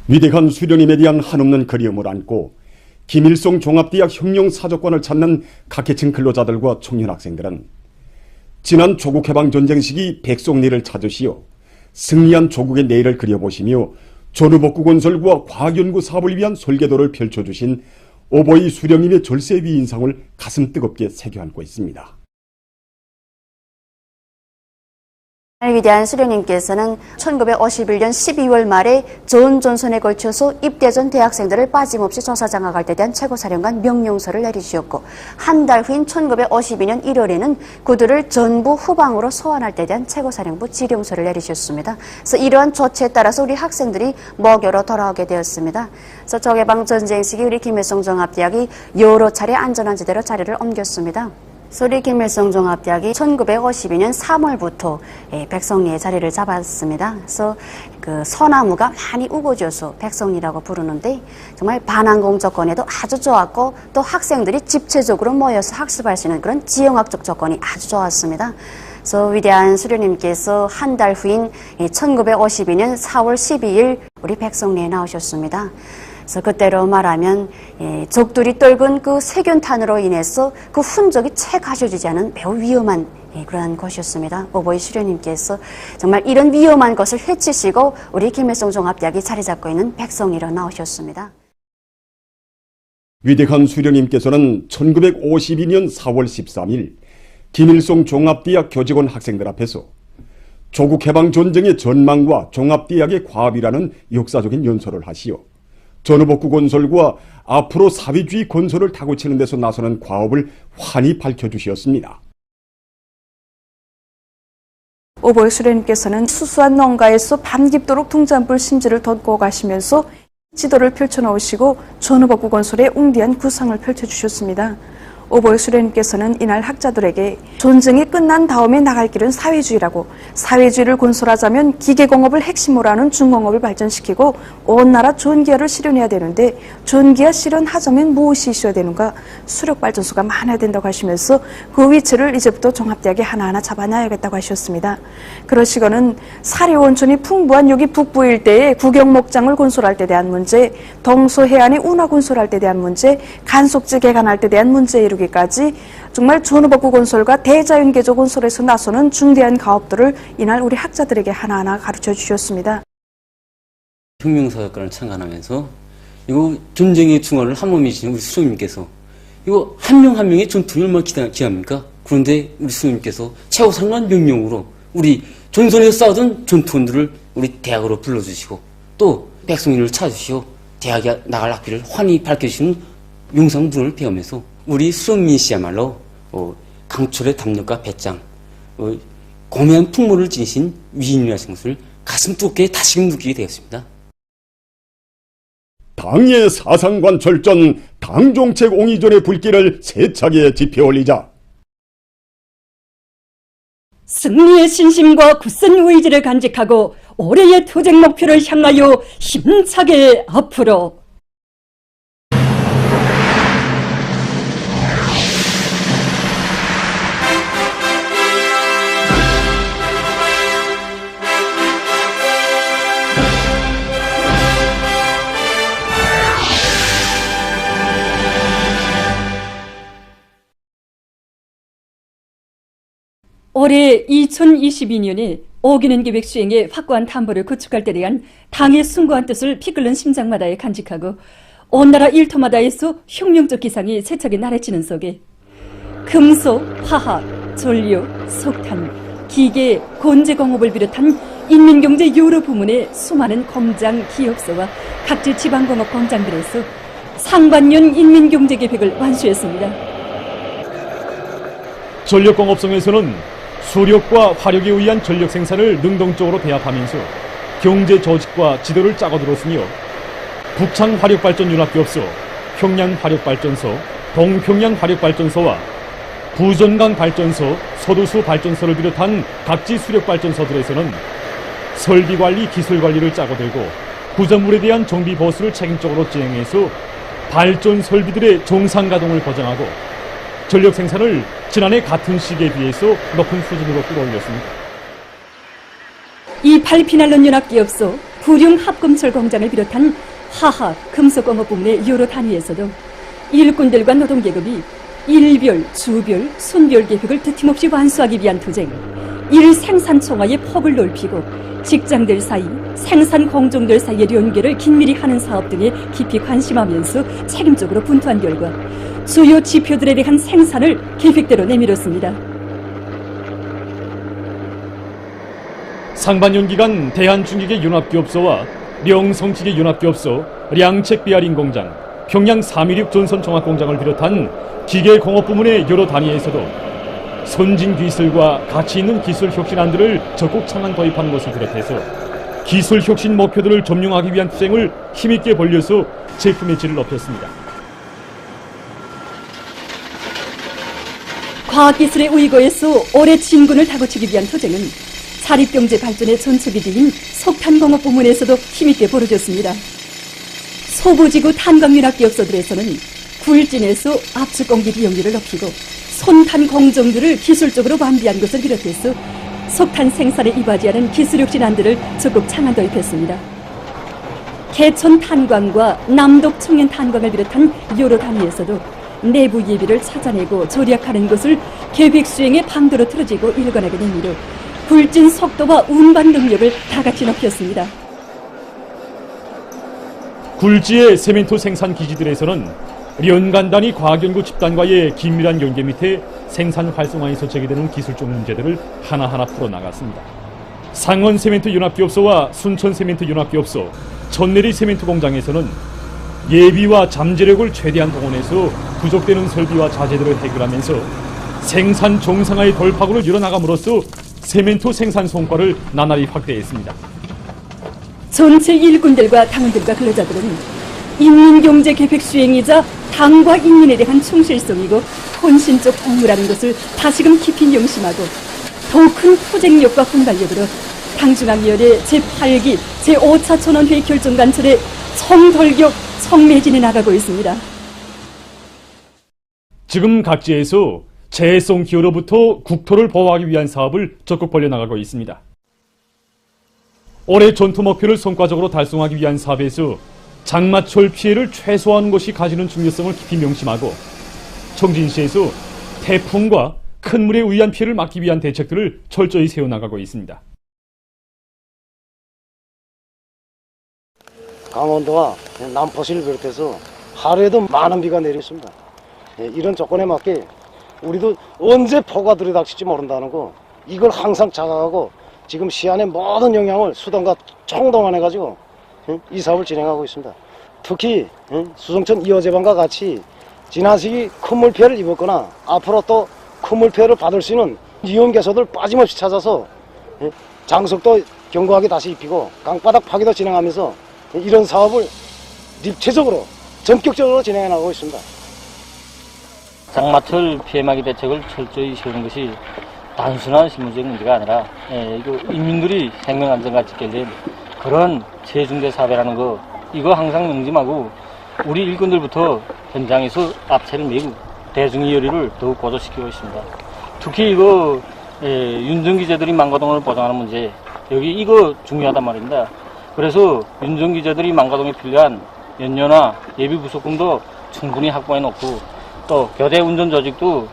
위대한 수령님에 대한 한없는 그리움을 안고 김일성 종합대학 혁명사조권을 찾는 각계층 근로자들과 청년 학생들은 지난 조국해방전쟁 시기 백송리를 찾으시어 승리한 조국의 내일을 그려보시며 전후복구 건설과 과학연구 사업을 위한 설계도를 펼쳐주신 오보이 수령님의 절세위 인상을 가슴 뜨겁게 새겨안고 있습니다. 위대한 수령님께서는 1951년 12월 말에 전 전선에 걸쳐서 입대 전 대학생들을 빠짐없이 조사장악할 때 대한 최고사령관 명령서를 내리주셨고, 한 달 후인 1952년 1월에는 그들을 전부 후방으로 소환할 때 대한 최고사령부 지령서를 내리주셨습니다. 그래서 이러한 조치에 따라서 우리 학생들이 먹여로 돌아오게 되었습니다. 그래서 조개방 전쟁 시기 우리 김일성 종합대학이 여러 차례 안전한 지대로 자리를 옮겼습니다. 우리 김일성 종합대학이 1952년 3월부터 백송리의 자리를 잡았습니다. 그래서 그 소나무가 많이 우거져서 백송리라고 부르는데 정말 반항공 조건에도 아주 좋았고, 또 학생들이 집체적으로 모여서 학습할 수 있는 그런 지형학적 조건이 아주 좋았습니다. 그래서 위대한 수령님께서 한 달 후인 1952년 4월 12일 우리 백송리에 나오셨습니다. 그래서 그때로 말하면 적들이 떨군 그 세균탄으로 인해서 그 흔적이 채 가셔지지 않은 매우 위험한 그러한 곳이었습니다. 오보이 수령님께서 정말 이런 위험한 것을 해치시고 우리 김일성 종합대학이 자리 잡고 있는 백송리로 나오셨습니다. 위대한 수령님께서는 1952년 4월 13일 김일성 종합대학 교직원 학생들 앞에서 조국해방전쟁의 전망과 종합대학의 과업이라는 역사적인 연설을 하시어 전후복구 건설과 앞으로 사회주의 건설을 타고치는 데서 나서는 과업을 환히 밝혀주셨습니다. 오보이 수령님께서는 수수한 농가에서 밤깊도록 등잔불 심지를 덮고 가시면서 지도를 펼쳐놓으시고 전후복구 건설의 웅대한 구상을 펼쳐주셨습니다. 오보이 수령님께서는 이날 학자들에게 전쟁이 끝난 다음에 나갈 길은 사회주의라고, 사회주의를 건설하자면 기계공업을 핵심으로 하는 중공업을 발전시키고 온 나라 전기화를 실현해야 되는데 전기화 실현하자면 무엇이 있어야 되는가, 수력발전소가 많아야 된다고 하시면서 그 위치를 이제부터 종합대학에 하나하나 잡아놔야겠다고 하셨습니다. 그러시고는 사료원천이 풍부한 여기 북부 일대에 국영목장을 건설할 때 대한 문제, 동서해안의 운하 건설할 때 대한 문제, 간속지 개간할 때 대한 문제에 이르기까지 정말 전후복구 건설과 대자연개조 건설에서 나서는 중대한 가업들을 이날 우리 학자들에게 하나하나 가르쳐 주셨습니다. 혁명사역관을 창간하면서 이거 전쟁의 중화를 한 몸에 지닌 우리 수령님께서 이거 한 명 한 명의 전투를 얼마나 기합니까? 그런데 우리 수령님께서 최고상관 명령으로 우리 전선에서 싸우던 전투원들을 우리 대학으로 불러주시고 또 백성인을 찾으시오 대학에 나갈 학비를 환히 밝혀주시는 용상문을 배우면서 우리 수령님 씨야말로 강철의 담력과 배짱, 고매한 풍모를 지니신 위인이라는 것을 가슴 두껍게 다시금 느끼게 되었습니다. 당의 사상관 철전, 당정책 옹이전의 불길을 세차게 지펴올리자. 승리의 신심과 굳센 의지를 간직하고 올해의 투쟁 목표를 향하여 힘차게 앞으로. 올해 2022년에 5기년 계획 수행에 확고한 담보를 구축할 때 대한 당의 숭고한 뜻을 피끓는 심장마다에 간직하고 온 나라 일터마다에서 혁명적 기상이 세차게 나래치는 속에 금속, 화학, 전류, 석탄, 기계, 건재공업을 비롯한 인민경제 여러 부문의 수많은 공장, 기업소와 각지 지방공업 공장들에서 상반년 인민경제계획을 완수했습니다. 전력공업성에서는 수력과 화력에 의한 전력 생산을 능동적으로 배합하면서 경제 조직과 지도를 짜고 들었으며 북창 화력발전 융합기업소, 평양 화력발전소, 동평양 화력발전소와 부전강 발전소, 서두수 발전소를 비롯한 각지 수력발전소들에서는 설비관리, 기술관리를 짜고 들고 구조물에 대한 정비 보수를 책임적으로 진행해서 발전 설비들의 정상가동을 보장하고 전력 생산을 지난해 같은 시기에 비해서 높은 수준으로 끌어올렸습니다. 이 8피날론 연합기업소, 구룡 합금철 공장을 비롯한 화학, 금속공업 부문의 여러 단위에서도 일꾼들과 노동계급이 일별, 주별, 순별 계획을 드팀없이 완수하기 위한 투쟁, 일생산총화의 폭을 넓히고 직장들 사이, 생산 공정들 사이의 연계를 긴밀히 하는 사업 등에 깊이 관심하면서 책임적으로 분투한 결과 주요 지표들에 대한 생산을 계획대로 내밀었습니다. 상반년 기간 대한중기계 윤합기업소와 명성지계 윤합기업소, 량책비아린 공장, 평양 316 전선종합공장을 비롯한 기계공업 부문의 여러 단위에서도 선진 기술과 가치 있는 기술 혁신안들을 적극 창안 도입하는 것을 비롯해서 기술 혁신 목표들을 점령하기 위한 투쟁을 힘있게 벌려서 제품의 질을 높였습니다. 과학기술의 의거에서 올해 진군을 다그치기 위한 투쟁은 사립경제 발전의 전초기지인 석탄공업 부문에서도 힘있게 벌어졌습니다. 소부지구 탄광윤합기업소들에서는 굴진에서 압축공기 이용률을 높이고 손탄 공정들을 기술적으로 완비한 것을 비롯해서 석탄 생산에 이바지하는 기술혁신안들을 적극 창안 도입했습니다. 개천 탄광과 남독 청년 탄광을 비롯한 여러 단위에서도 내부 예비를 찾아내고 절약하는 것을 계획 수행의 방도로 틀어지고 일관하게 내밀어 굴진 속도와 운반 능력을 다같이 높였습니다. 굴지의 세멘토 생산 기지들에서는 연간단위 과학연구 집단과의 긴밀한 연계 밑에 생산 활성화에서 제기되는 기술적 문제들을 하나하나 풀어나갔습니다. 상원 세멘토 윤합기업소와 순천 세멘토 윤합기업소, 전내리 세멘토 공장에서는 예비와 잠재력을 최대한 동원해서 부족되는 설비와 자재들을 해결하면서 생산 정상화의 돌파구를 이뤄나감으로써 세멘토 생산 성과를 나날이 확대했습니다. 전체 일꾼들과 당원들과 근로자들은 인민경제계획 수행이자 당과 인민에 대한 충실성이고 헌신적 공무라는 것을 다시금 깊이 명심하고 더 큰 투쟁력과 분발력으로 당중앙위원회 제8기 제5차 전원회의 결정관철에 성돌격 성매진해 나가고 있습니다. 지금 각지에서 재해성 기후로부터 국토를 보호하기 위한 사업을 적극 벌려나가고 있습니다. 올해 전투 목표를 성과적으로 달성하기 위한 사업에서 장마철 피해를 최소화하는 것이 가지는 중요성을 깊이 명심하고 청진시에서 태풍과 큰 물에 의한 피해를 막기 위한 대책들을 철저히 세워나가고 있습니다. 강원도와 남포시를 비롯해서 하루에도 많은 비가 내렸습니다. 이런 조건에 맞게 우리도 언제 폭우가 들이닥칠지 모른다는 거, 이걸 항상 자각하고 지금 시안의 모든 영향을 수동과 총동원해가지고 이 사업을 진행하고 있습니다. 특히 수성천 2호 제방과 같이 지난 시기 큰 물 피해를 입었거나 앞으로 또 큰 물 피해를 받을 수 있는 위험 개소들 빠짐없이 찾아서 장속도 견고하게 다시 입히고 강바닥 파기도 진행하면서 이런 사업을 입체적으로 전격적으로 진행해 나가고 있습니다. 장마철 피해막이 대책을 철저히 세우는 것이 단순한 실무적 문제가 아니라 이거 인민들이 생명안전과 직결된 그런 최중대 사업이라는 거, 이거 항상 명심하고 우리 일꾼들부터 현장에서 앞차를 메고 대중의 열의를 더욱 고조시키고 있습니다. 특히 이거 윤전기자들이 망가동을 보장하는 문제, 여기 이거 중요하단 말입니다. 그래서 윤전기자들이 망가동에 필요한 연료나 예비 부속금도 충분히 확보해 놓고 또 교대 운전 조직도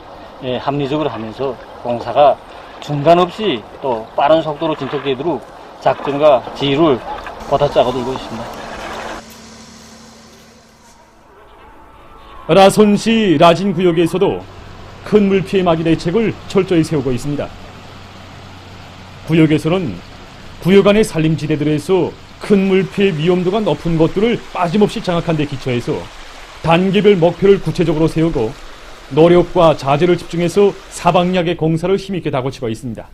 합리적으로 하면서 공사가 중단 없이 또 빠른 속도로 진척되도록 작전과 지휘를 보다 짜고들고 있습니다. 라선시 라진 구역에서도 큰 물 피해 막이 대책을 철저히 세우고 있습니다. 구역에서는 구역 안의 산림지대들에서 큰 물 피해 위험도가 높은 것들을 빠짐없이 장악한 데 기초해서 단계별 목표를 구체적으로 세우고 노력과 자재를 집중해서 사방약의 공사를 힘있게 다고치고 있습니다.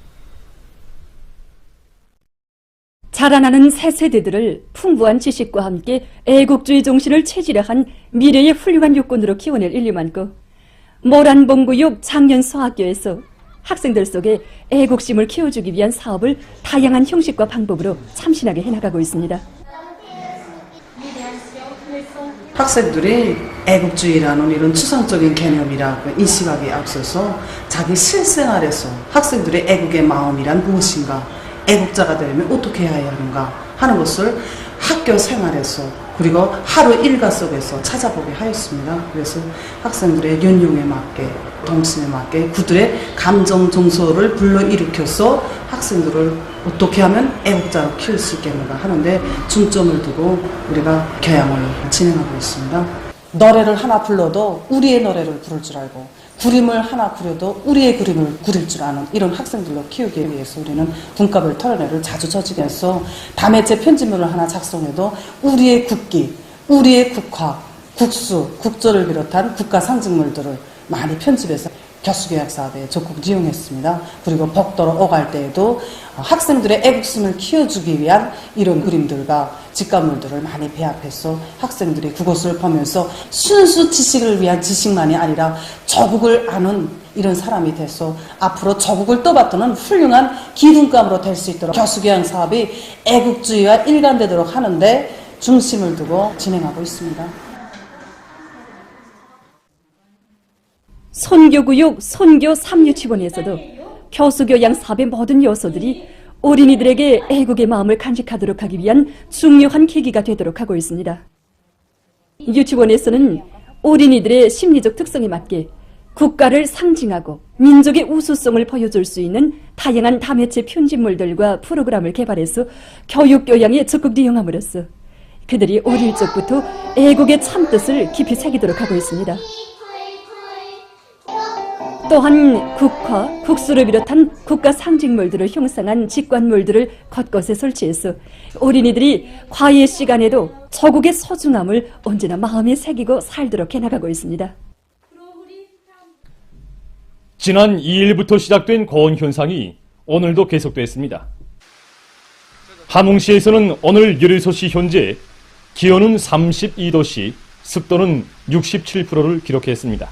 자라나는 새 세대들을 풍부한 지식과 함께 애국주의 정신을 체질화한 미래의 훌륭한 육군으로 키워낼 인류 많고, 모란봉구역 장년성학교에서 학생들 속에 애국심을 키워주기 위한 사업을 다양한 형식과 방법으로 참신하게 해나가고 있습니다. 학생들이 애국주의라는 이런 추상적인 개념이라고 인식하기에 앞서서 자기 실생활에서 학생들의 애국의 마음이란 무엇인가, 애국자가 되려면 어떻게 해야 하는가, 하는 것을 학교 생활에서 그리고 하루 일과 속에서 찾아보게 하였습니다. 그래서 학생들의 연령에 맞게 동심에 맞게 그들의 감정 정서를 불러일으켜서 학생들을 어떻게 하면 애국자로 키울 수 있겠는가 하는데 중점을 두고 우리가 교양을 진행하고 있습니다. 노래를 하나 불러도 우리의 노래를 부를 줄 알고 그림을 하나 그려도 우리의 그림을 그릴 줄 아는 이런 학생들로 키우기 위해서 우리는 분과별 토론회를 자주 조직해서 다매체 편집문을 하나 작성해도 우리의 국기, 우리의 국화, 국수, 국조를 비롯한 국가 상징물들을 많이 편집해서 교수교양 사업에 적극 이용했습니다. 그리고 복도로 오갈 때에도 학생들의 애국심을 키워주기 위한 이런 그림들과 직관물들을 많이 배합해서 학생들이 그것을 보면서 순수 지식을 위한 지식만이 아니라 조국을 아는 이런 사람이 돼서 앞으로 조국을 떠받드는 훌륭한 기둥감으로 될 수 있도록 교수교양 사업이 애국주의와 일관되도록 하는데 중심을 두고 진행하고 있습니다. 선교구역 선교 3유치원에서도 교수교양 사업의 모든 요소들이 어린이들에게 애국의 마음을 간직하도록 하기 위한 중요한 계기가 되도록 하고 있습니다. 유치원에서는 어린이들의 심리적 특성에 맞게 국가를 상징하고 민족의 우수성을 보여줄 수 있는 다양한 다매체 편집물들과 프로그램을 개발해서 교육교양에 적극 이용함으로써 그들이 어릴 적부터 애국의 참뜻을 깊이 새기도록 하고 있습니다. 또한 국화, 국수를 비롯한 국가 상징물들을 형상한 직관물들을 곳곳에 설치해서 어린이들이 과외 시간에도 조국의 소중함을 언제나 마음에 새기고 살도록 해나가고 있습니다. 지난 2일부터 시작된 고온 현상이 오늘도 계속됐습니다. 함흥시에서는 오늘 16시 현재 기온은 32도씨, 습도는 67%를 기록했습니다.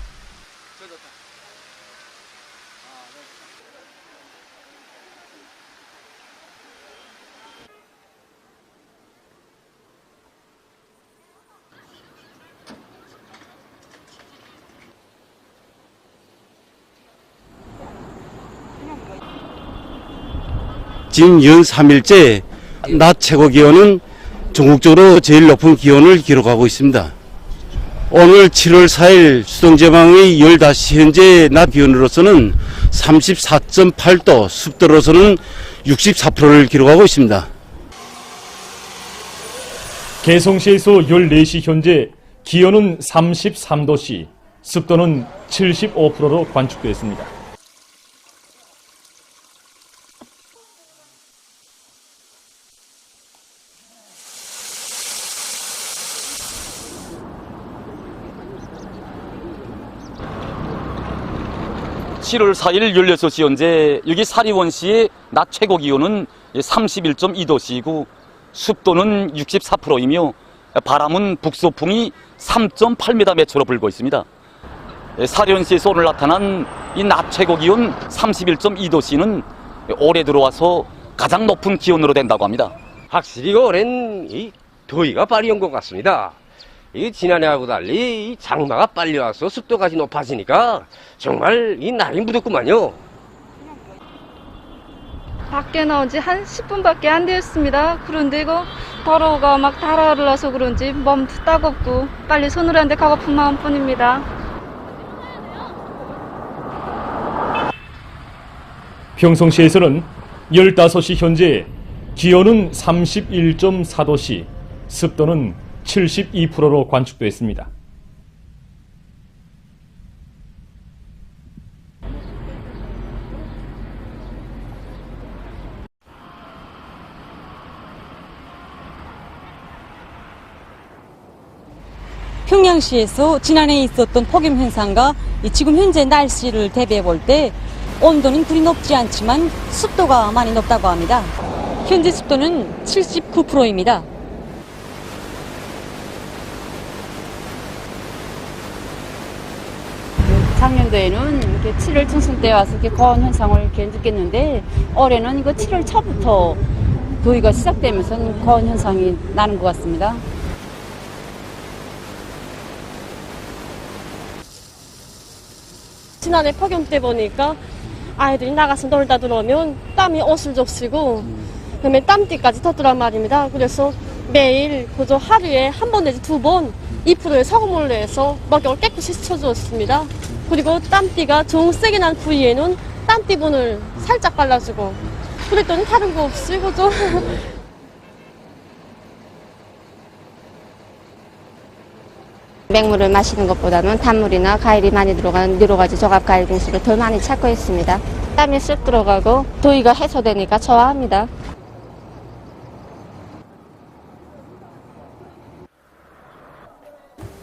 지금 연 3일째 낮 최고 기온은 전국적으로 제일 높은 기온을 기록하고 있습니다. 오늘 7월 4일 수동제방의 15시 현재 낮 기온으로서는 34.8도, 습도로서는 64%를 기록하고 있습니다. 개성시에서 14시 현재 기온은 33도씨, 습도는 75%로 관측됐습니다. (7월 4일) 16시 현재 여기 사리원시의 낮 최고 기온은 31.2도씨이고 습도는 64%이며 바람은 북서풍이 3.8m/m로 불고 있습니다. 사리원시에서 오늘 나타난 이 낮 최고 기온 31.2도씨는 올해 들어와서 가장 높은 기온으로 된다고 합니다. 확실히 올해는 이 더위가 빨리 온 것 같습니다. 이 지난해하고 달리 이 장마가 빨리 와서 습도까지 높아지니까 정말 이 날이 무덥구만요. 밖에 나온 지 한 10분밖에 안 되었습니다. 그런데 이거 더러워가 막 달아올라서 그런지 몸도 따갑고 빨리 손으로 한 대 가고픈 마음뿐입니다. 평성시에서는 15시 현재 기온은 31.4도씨, 습도는 72%로 관측됐습니다. 평양시에서 지난해 있었던 폭염 현상과 지금 현재 날씨를 대비해 볼 때 온도는 그리 높지 않지만 습도가 많이 높다고 합니다. 현재 습도는 79%입니다. 작년도에는 이렇게 7월 중순 때 와서 이렇게 고온 현상을 이렇게 느꼈는데 올해는 이거 7월 초부터 더위가 시작되면서 고온 현상이 나는 것 같습니다. 지난해 폭염 때 보니까 아이들이 나가서 놀다 들어오면 땀이 옷을 적시고 그다음에 땀띠까지 떴더란 말입니다. 그래서 매일 그저 하루에 한 번 내지 2번 2%의 소금을 내서 목욕을 깨끗이 씻어주었습니다. 그리고 땀띠가 좀 세게 난 부위에는 땀띠분을 살짝 발라주고 그랬더니 다른 거 없이 그죠? 맹물을 마시는 것보다는 단물이나 과일이 많이 들어간 여러 가지 조각 과일 등수를 더 많이 찾고 있습니다. 땀이 쓱 들어가고 더위가 해소되니까 좋아합니다.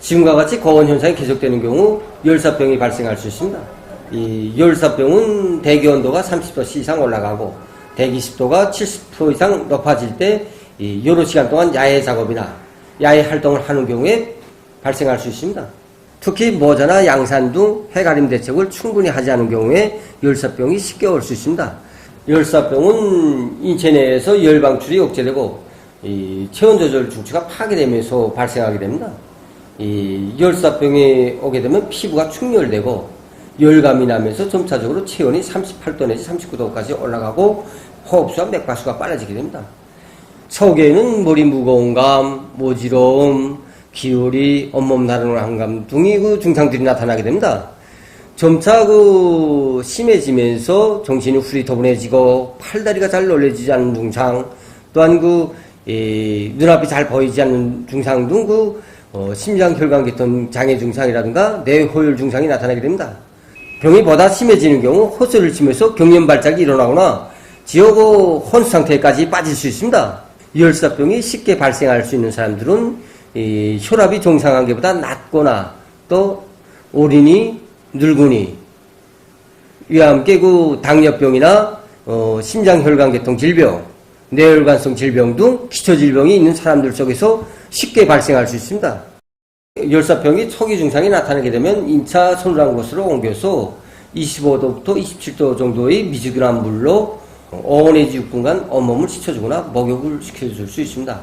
지금과 같이 고온 현상이 계속되는 경우 열사병이 발생할 수 있습니다. 이 열사병은 대기 온도가 30도씨 이상 올라가고 대기 습도가 70% 이상 높아질 때 여러 시간 동안 야외 작업이나 야외 활동을 하는 경우에 발생할 수 있습니다. 특히 모자나 양산 등 해가림 대책을 충분히 하지 않은 경우에 열사병이 쉽게 올 수 있습니다. 열사병은 인체 내에서 열 방출이 억제되고 이 체온 조절 중추가 파괴되면서 발생하게 됩니다. 이 열사병이 오게 되면 피부가 충혈되고 열감이 나면서 점차적으로 체온이 38도 내지 39도까지 올라가고 호흡수와 맥박수가 빨라지게 됩니다. 초기에는 머리 무거운 감, 어지러움, 기울이, 온몸 나른한 감 등이 그 증상들이 나타나게 됩니다. 점차 심해지면서 정신이 후리터분해지고 팔다리가 잘 놀래지지 않는 증상, 또한 눈앞이 잘 보이지 않는 증상 등 심장 혈관계통 장애 증상이라든가 뇌호혈 증상이 나타나게 됩니다. 병이 보다 심해지는 경우 호소를 치면서 경련 발작이 일어나거나 지역 혼수 상태까지 빠질 수 있습니다. 열사병이 쉽게 발생할 수 있는 사람들은 혈압이 정상 관계보다 낮거나 또 어린이, 늙은이, 이와 함께 당뇨병이나 심장혈관계통 질병, 뇌혈관성 질병 등 기초질병이 있는 사람들 속에서 쉽게 발생할 수 있습니다. 열사병이 초기 증상이 나타나게 되면 인차 서늘한 곳으로 옮겨서 25도부터 27도 정도의 미지근한 물로 5 내지 6분간 온몸을 씻어주거나 목욕을 시켜줄 수 있습니다.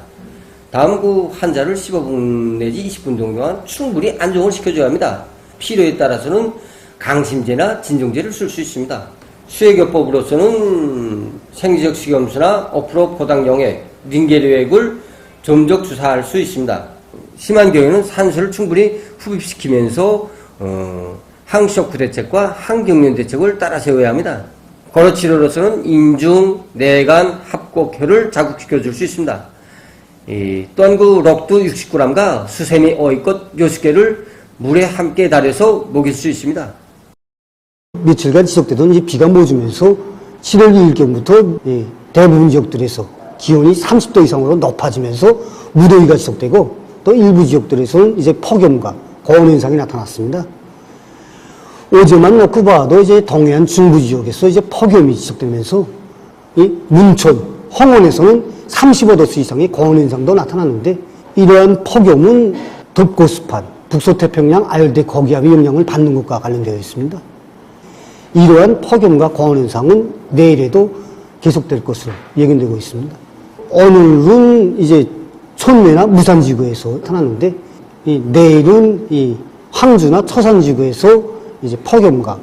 다음 환자를 15분 내지 20분 정도만 충분히 안정을 시켜줘야 합니다. 필요에 따라서는 강심제나 진정제를 쓸 수 있습니다. 수액요법으로서는 생리적 식염수나 5% 고당용액, 링게르액을 점적 주사할 수 있습니다. 심한 경우에는 산소를 충분히 흡입시키면서 항쇼크 대책과 항경련 대책을 따라 세워야 합니다. 고려치료로서는 인중, 내간, 합곡혈을 자극시켜 줄 수 있습니다. 또한 록두 60g과 수세미 5위꽃 6개를 물에 함께 달여서 먹일 수 있습니다. 며칠간 지속되던 이제 비가 멎으면서 7월 2일경부터 대부분 지역들에서 기온이 30도 이상으로 높아지면서 무더위가 지속되고 또 일부 지역들에서는 이제 폭염과 고온 현상이 나타났습니다. 어제만 놓고 봐도 이제 동해안 중부 지역에서 이제 폭염이 지속되면서 이 문천, 홍원에서는 35도씨 이상의 고온 현상도 나타났는데 이러한 폭염은 덥고 습한 북서태평양 아열대 고기압의 영향을 받는 것과 관련되어 있습니다. 이러한 폭염과 고온 현상은 내일에도 계속될 것으로 예견되고 있습니다. 오늘은 이제 촌내나 무산지구에서 나타났는데 내일은 이 황주나 초산지구에서 이제 폭염과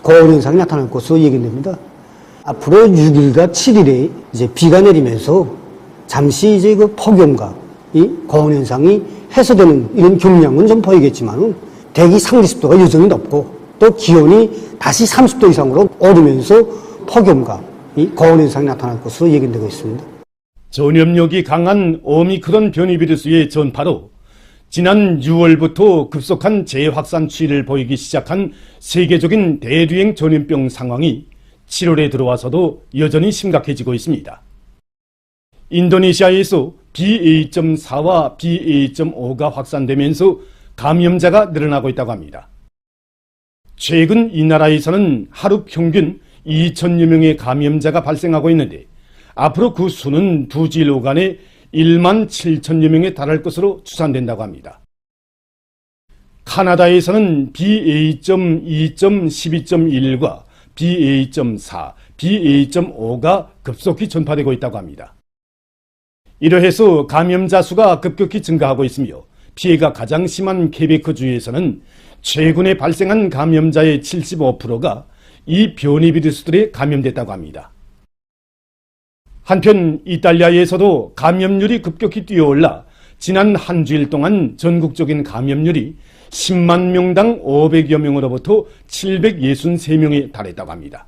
고온 현상이 나타날 것으로 예견됩니다. 앞으로 6일과 7일에 이제 비가 내리면서 잠시 이제 폭염과 이 고온 현상이 해소되는 이런 경향은 좀 보이겠지만은 대기 상리 습도가 여전히 높고 또 기온이 다시 30도 이상으로 오르면서 폭염과 이 고온 현상이 나타날 것으로 예견되고 있습니다. 전염력이 강한 오미크론 변이 비루스의 전파로 지난 6월부터 급속한 재확산 추이를 보이기 시작한 세계적인 대류행 전염병 상황이 7월에 들어와서도 여전히 심각해지고 있습니다. 인도네시아에서 BA.4와 BA.5가 확산되면서 감염자가 늘어나고 있다고 합니다. 최근 이 나라에서는 하루 평균 2천여 명의 감염자가 발생하고 있는데 앞으로 그 수는 두 질 오간에 1만 7천여 명에 달할 것으로 추산된다고 합니다. 카나다에서는 BA.2.12.1과 BA.4, BA.5가 급속히 전파되고 있다고 합니다. 이러해서 감염자 수가 급격히 증가하고 있으며 피해가 가장 심한 케베크주에서는 최근에 발생한 감염자의 75%가 이 변이 비루스들에 감염됐다고 합니다. 한편 이탈리아에서도 감염률이 급격히 뛰어올라 지난 한 주일 동안 전국적인 감염률이 10만 명당 500여 명으로부터 763명에 달했다고 합니다.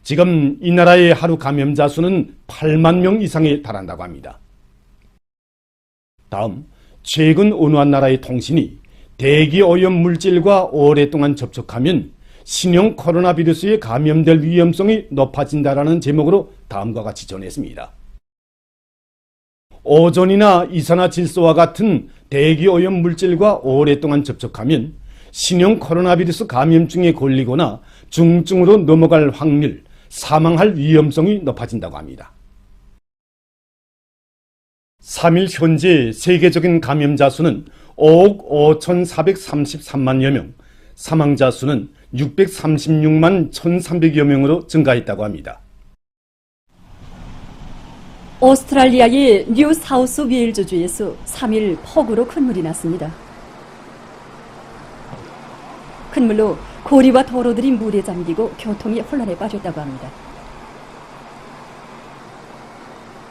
지금 이 나라의 하루 감염자 수는 8만 명 이상에 달한다고 합니다. 다음, 최근 어느 한 나라의 통신이 대기 오염 물질과 오랫동안 접촉하면 신형 코로나 바이러스에 감염될 위험성이 높아진다라는 제목으로 다음과 같이 전했습니다. 오존이나 이산화질소와 같은 대기 오염 물질과 오랫동안 접촉하면 신형 코로나 바이러스 감염증에 걸리거나 중증으로 넘어갈 확률, 사망할 위험성이 높아진다고 합니다. 3일 현재 세계적인 감염자 수는 5억 5,433만여 명, 사망자 수는 636만 1,300여 명으로 증가했다고 합니다. 오스트랄리아의 뉴 사우스 웨일즈주에서 3일 폭우로 큰 물이 났습니다. 큰 물로 고리와 도로들이 물에 잠기고 교통이 혼란에 빠졌다고 합니다.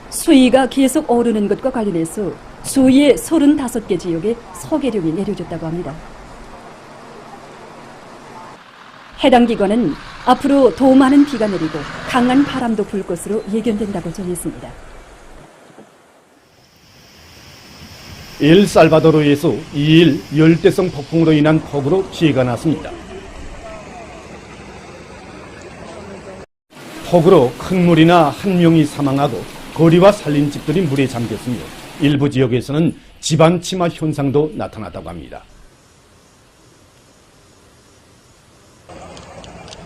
수위가 계속 오르는 것과 관련해서 수위의 35개 지역에 소개령이 내려졌다고 합니다. 해당 기관은 앞으로 더 많은 비가 내리고 강한 바람도 불 것으로 예견된다고 전했습니다. 엘살바도르에서 2일 열대성 폭풍으로 인한 폭우로 피해가 났습니다. 폭우로 큰 물이나 한 명이 사망하고 거리와 살림집들이 물에 잠겼으며 일부 지역에서는 집안 침하 현상도 나타났다고 합니다.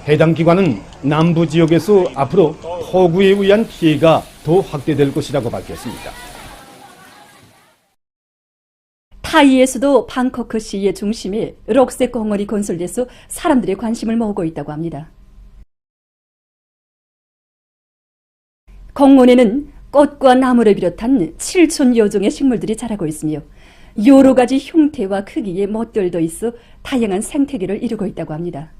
해당 기관은 남부 지역에서 앞으로 폭우에 의한 피해가 더 확대될 것이라고 밝혔습니다. 타이에서도 방코크시의 중심에 록색 공원이 건설돼서 사람들의 관심을 모으고 있다고 합니다. 공원에는 꽃과 나무를 비롯한 7,000여 종의 식물들이 자라고 있으며 여러 가지 형태와 크기의 못들도 있어 다양한 생태계를 이루고 있다고 합니다.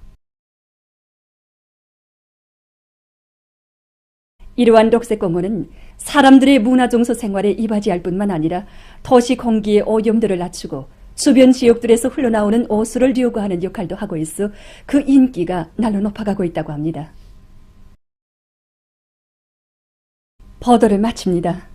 이러한 녹색공원은 사람들의 문화정서 생활에 이바지할 뿐만 아니라 도시 공기의 오염도를 낮추고 주변 지역들에서 흘러나오는 오수를 요구하는 역할도 하고 있어 그 인기가 날로 높아가고 있다고 합니다. 보도를 마칩니다.